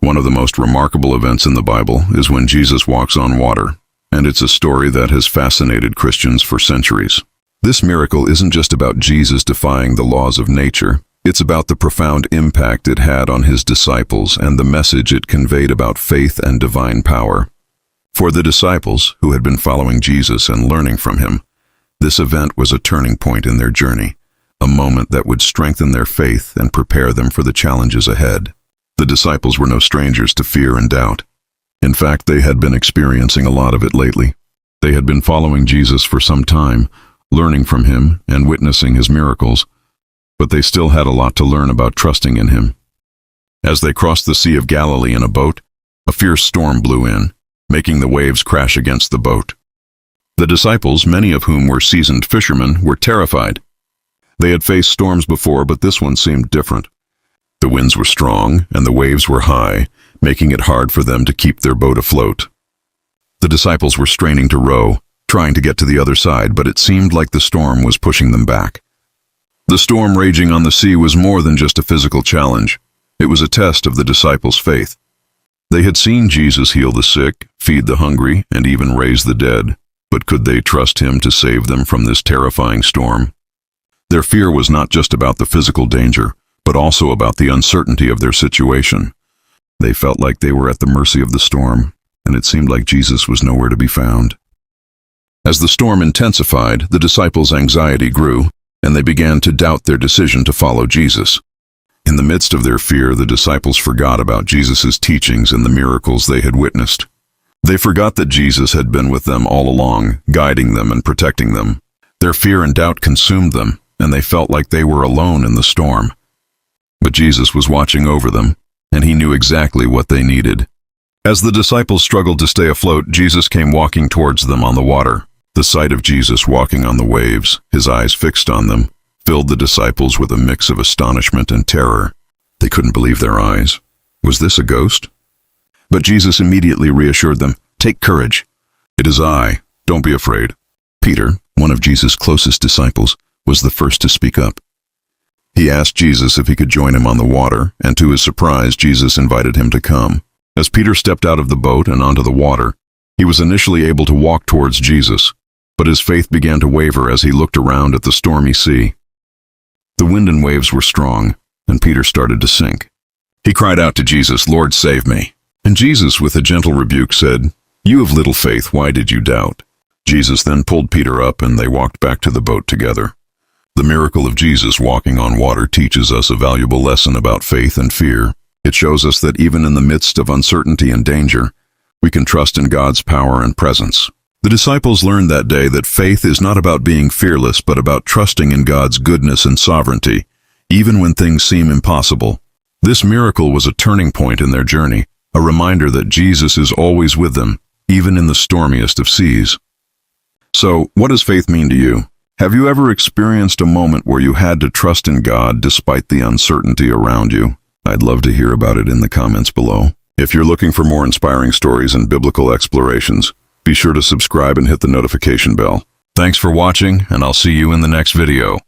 One of the most remarkable events in the Bible is when Jesus walks on water, and it's a story that has fascinated Christians for centuries. This miracle isn't just about Jesus defying the laws of nature. It's about the profound impact it had on his disciples and the message it conveyed about faith and divine power. For the disciples, who had been following Jesus and learning from him, this event was a turning point in their journey, a moment that would strengthen their faith and prepare them for the challenges ahead. The disciples were no strangers to fear and doubt. In fact, they had been experiencing a lot of it lately. They had been following Jesus for some time, learning from him and witnessing his miracles, but they still had a lot to learn about trusting in him. As they crossed the Sea of Galilee in a boat, a fierce storm blew in, making the waves crash against the boat. The disciples, many of whom were seasoned fishermen, were terrified. They had faced storms before, but this one seemed different. The winds were strong, and the waves were high, making it hard for them to keep their boat afloat. The disciples were straining to row, trying to get to the other side, but it seemed like the storm was pushing them back. The storm raging on the sea was more than just a physical challenge. It was a test of the disciples' faith. They had seen Jesus heal the sick, feed the hungry, and even raise the dead, but could they trust him to save them from this terrifying storm? Their fear was not just about the physical danger, but also about the uncertainty of their situation. They felt like they were at the mercy of the storm, and it seemed like Jesus was nowhere to be found. As the storm intensified, the disciples' anxiety grew, and they began to doubt their decision to follow Jesus. In the midst of their fear, the disciples forgot about Jesus' teachings and the miracles they had witnessed. They forgot that Jesus had been with them all along, guiding them and protecting them. Their fear and doubt consumed them, and they felt like they were alone in the storm. But Jesus was watching over them, and he knew exactly what they needed. As the disciples struggled to stay afloat, Jesus came walking towards them on the water. The sight of Jesus walking on the waves, his eyes fixed on them, filled the disciples with a mix of astonishment and terror. They couldn't believe their eyes. Was this a ghost? But Jesus immediately reassured them, "Take courage. It is I. Don't be afraid." Peter, one of Jesus' closest disciples, was the first to speak up. He asked Jesus if he could join him on the water, and to his surprise, Jesus invited him to come. As Peter stepped out of the boat and onto the water, he was initially able to walk towards Jesus, but his faith began to waver as he looked around at the stormy sea. The wind and waves were strong, and Peter started to sink. He cried out to Jesus, "Lord, save me." And Jesus, with a gentle rebuke, said, "You of little faith, why did you doubt?" Jesus then pulled Peter up, and they walked back to the boat together. The miracle of Jesus walking on water teaches us a valuable lesson about faith and fear. It shows us that even in the midst of uncertainty and danger, we can trust in God's power and presence. The disciples learned that day that faith is not about being fearless, but about trusting in God's goodness and sovereignty, even when things seem impossible. This miracle was a turning point in their journey, a reminder that Jesus is always with them, even in the stormiest of seas. So, what does faith mean to you? Have you ever experienced a moment where you had to trust in God despite the uncertainty around you? I'd love to hear about it in the comments below. If you're looking for more inspiring stories and biblical explorations, be sure to subscribe and hit the notification bell. Thanks for watching, and I'll see you in the next video.